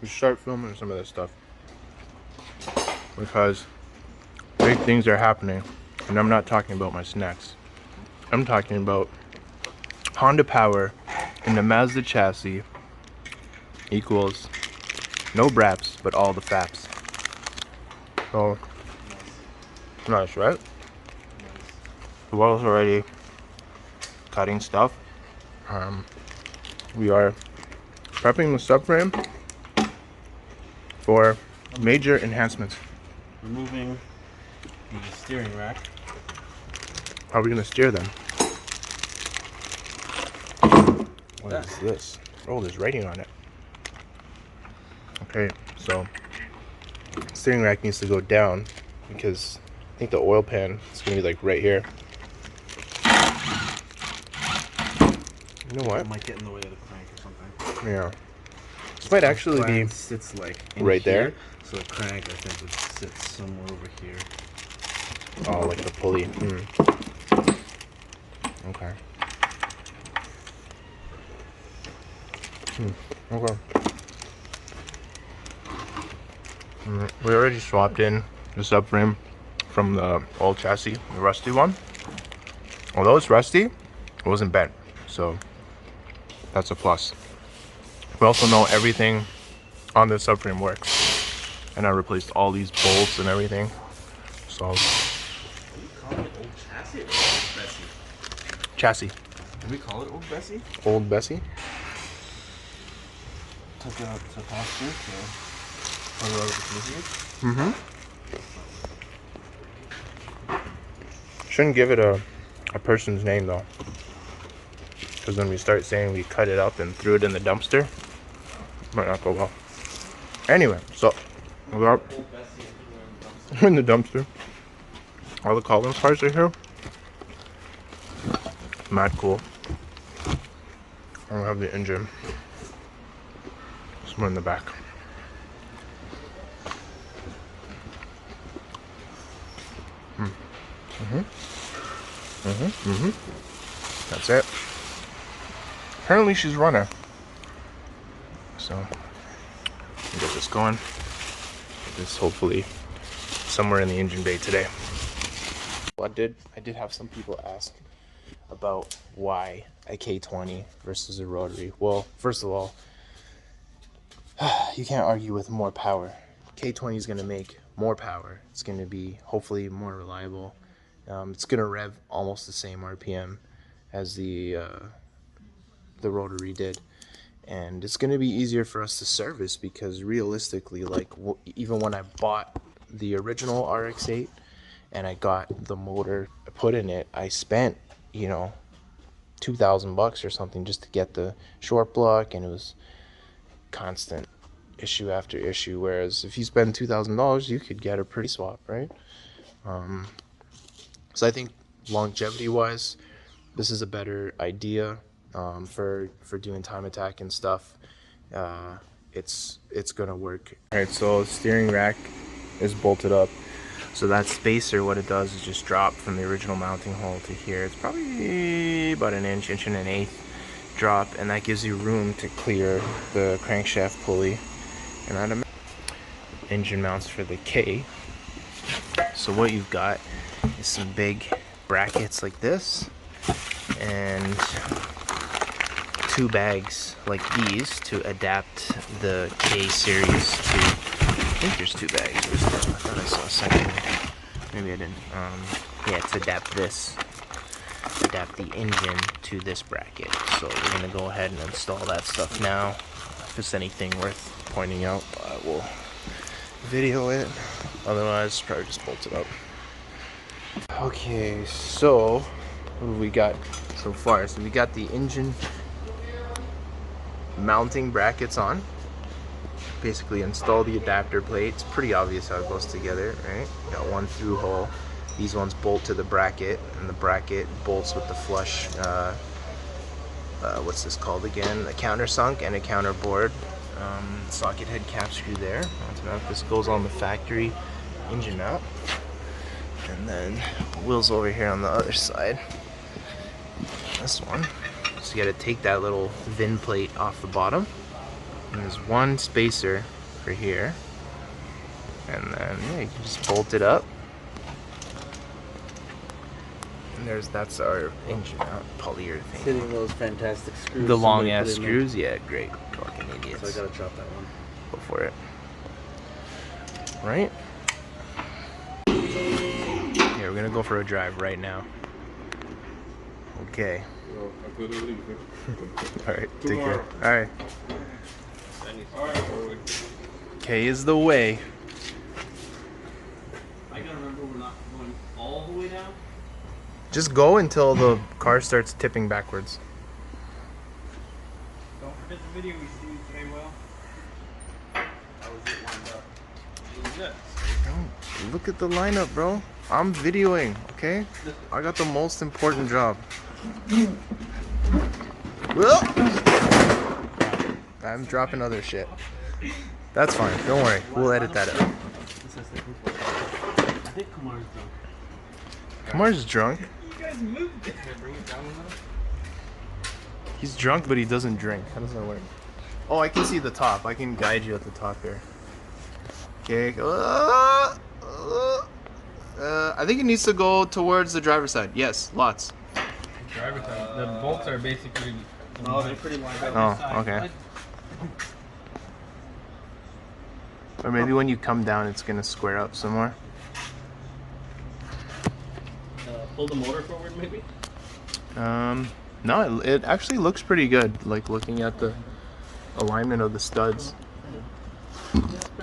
we start filming some of this stuff because big things are happening, and I'm not talking about my snacks. I'm talking about Honda Power in the Mazda chassis equals no braps, but all the faps. So nice, right? The well's already cutting stuff. We are prepping the subframe for major enhancements. Removing the steering rack. How are we gonna steer them? What is this? Oh, there's writing on it. Okay, so steering rack needs to go down because I think the oil pan is gonna be like right here. You know what? It might get in the way of the crank or something. Yeah. This might actually be sits like right there. So the crank I think would sit somewhere over here. Oh, like the pulley. Okay. Okay. We already swapped in the subframe from the old chassis, the rusty one. Although it's rusty, it wasn't bent, so that's a plus. We also know everything on the subframe works, and I replaced all these bolts and everything. So. Can we call it old chassis or old Bessie? Chassis. Can we call it old Bessie? Old Bessie. Took it out to pasture, so put it over the Shouldn't give it a person's name though, because when we start saying we cut it up and threw it in the dumpster, it might not go well. Anyway, so we're in the dumpster. All the Collins cars are here. Mad cool. I don't have the engine. Somewhere in the back. That's it. Apparently she's running. So we'll get this going. Get this hopefully somewhere in the engine bay today. I did have some people ask about why a K20 versus a rotary. Well, first of all, you can't argue with more power. K20 is going to make more power. It's going to be hopefully more reliable. It's going to rev almost the same RPM as the rotary did, and it's going to be easier for us to service because realistically, like even when I bought the original RX-8 and I got the motor put in it, I spent $2,000 or something just to get the short block, and it was constant issue after issue. Whereas if you spend $2,000, you could get a pretty swap, right? So I think longevity wise, this is a better idea for doing time attack and stuff. It's gonna work. All right, so steering rack is bolted up. So that spacer, what it does is just drop from the original mounting hole to here. It's probably about an inch and an eighth drop, and that gives you room to clear the crankshaft pulley. And that engine mounts for the K. So what you've got is some big brackets like this, and 2 bags like these to adapt the K series to. I think there's 2 bags. I thought I saw a second. Maybe I didn't. Yeah, to adapt the engine to this bracket. So we're gonna go ahead and install that stuff now. If it's anything worth pointing out, I will video it. Otherwise, probably just bolt it up. Okay, so what have we got so far? So we got the engine mounting brackets on. Basically install the adapter plate. It's pretty obvious how it goes together, right? You got one through hole. These ones bolt to the bracket, and the bracket bolts with the flush, what's this called again? A countersunk and a counterboard. Socket head cap screw there. This goes on the factory engine mount. And then wheels over here on the other side. This one. So you gotta take that little VIN plate off the bottom. And there's one spacer for here. And then, yeah, you can just bolt it up. And that's our engine out polyurethane. Hitting those fantastic screws. The long somebody ass put in there. screws, yeah, great. Fucking idiots. So I gotta drop that one. Go for it. Right? Yeah, we're gonna go for a drive right now. Okay. Alright, take care. Alright. K is the way. I gotta remember we're not going all the way down. Just go until the car starts tipping backwards. Don't forget the video we see today, Will. How was it lined up? It was good. Don't look at the lineup, bro. I'm videoing, okay? I got the most important job. Well, I'm dropping other shit. That's fine. Don't worry. We'll edit that out. I think Kamar's drunk. Kamar's drunk. You guys moved it. Can I bring it down a little? He's drunk, but he doesn't drink. How does that work? Oh, I can see the top. I can guide you at the top here. Okay. I think it needs to go towards the driver's side. Yes, lots. Driver's side. The bolts are basically. Oh, they're pretty lined up. Oh, okay. Or maybe when you come down, it's gonna square up some more. Pull the motor forward, maybe? No, it actually looks pretty good. Like looking at the alignment of the studs.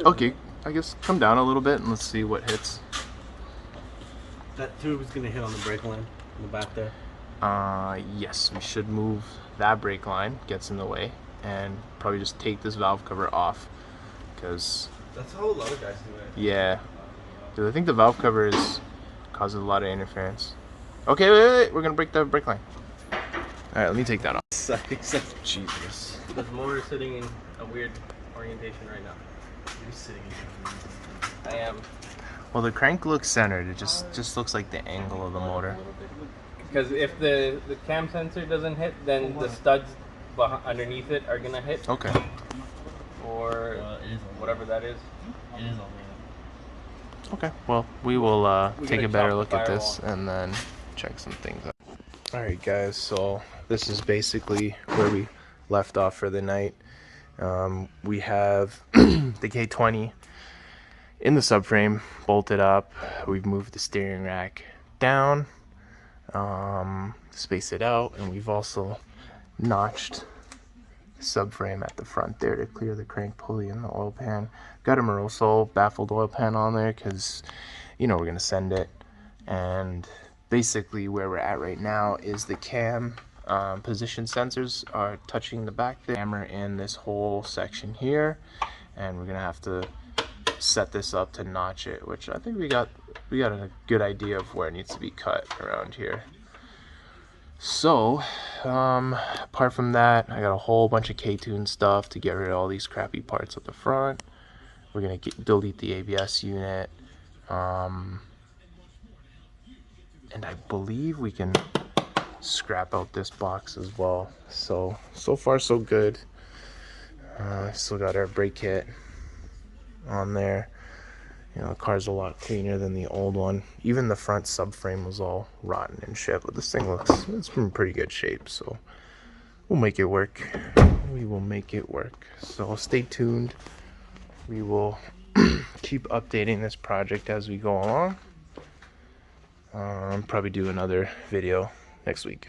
Okay, I guess come down a little bit and let's see what hits. That tube is gonna hit on the brake line in the back there. Yes, we should move that brake line, gets in the way, and probably just take this valve cover off, because That's how a lot of guys do it. yeah, dude, I think the valve cover causes a lot of interference. Okay, wait, we're gonna break the brake line. All right, let me take that off. Jesus. The motor is sitting in a weird orientation right now. You're sitting in I am. Well, the crank looks centered. It just looks like the angle of the motor. Because if the cam sensor doesn't hit, then the studs underneath it are gonna hit, Okay. or whatever that is. It is on Okay. Well, we will take gotta a better chop look the at this and then check some things out. All right, guys. So this is basically where we left off for the night. We have the K20 in the subframe bolted up. We've moved the steering rack down, space it out, and we've also notched the subframe at the front there to clear the crank pulley and the oil pan. Got a Moroso baffled oil pan on there because, you know, we're gonna send it. And basically where we're at right now is the cam position sensors are touching the back there. Hammer in this whole section here, and we're gonna have to set this up to notch it, which I think we got a good idea of where it needs to be cut around here. So apart from that, I got a whole bunch of K-tune stuff to get rid of all these crappy parts at the front. We're gonna delete the ABS unit, and I believe we can scrap out this box as well. So far so good. Still got our brake kit on there. You know, the car's a lot cleaner than the old one. Even the front subframe was all rotten and shit, but this thing it's in pretty good shape, so we'll make it work. We will make it work. So stay tuned. We will keep updating this project as we go along. Probably do another video next week.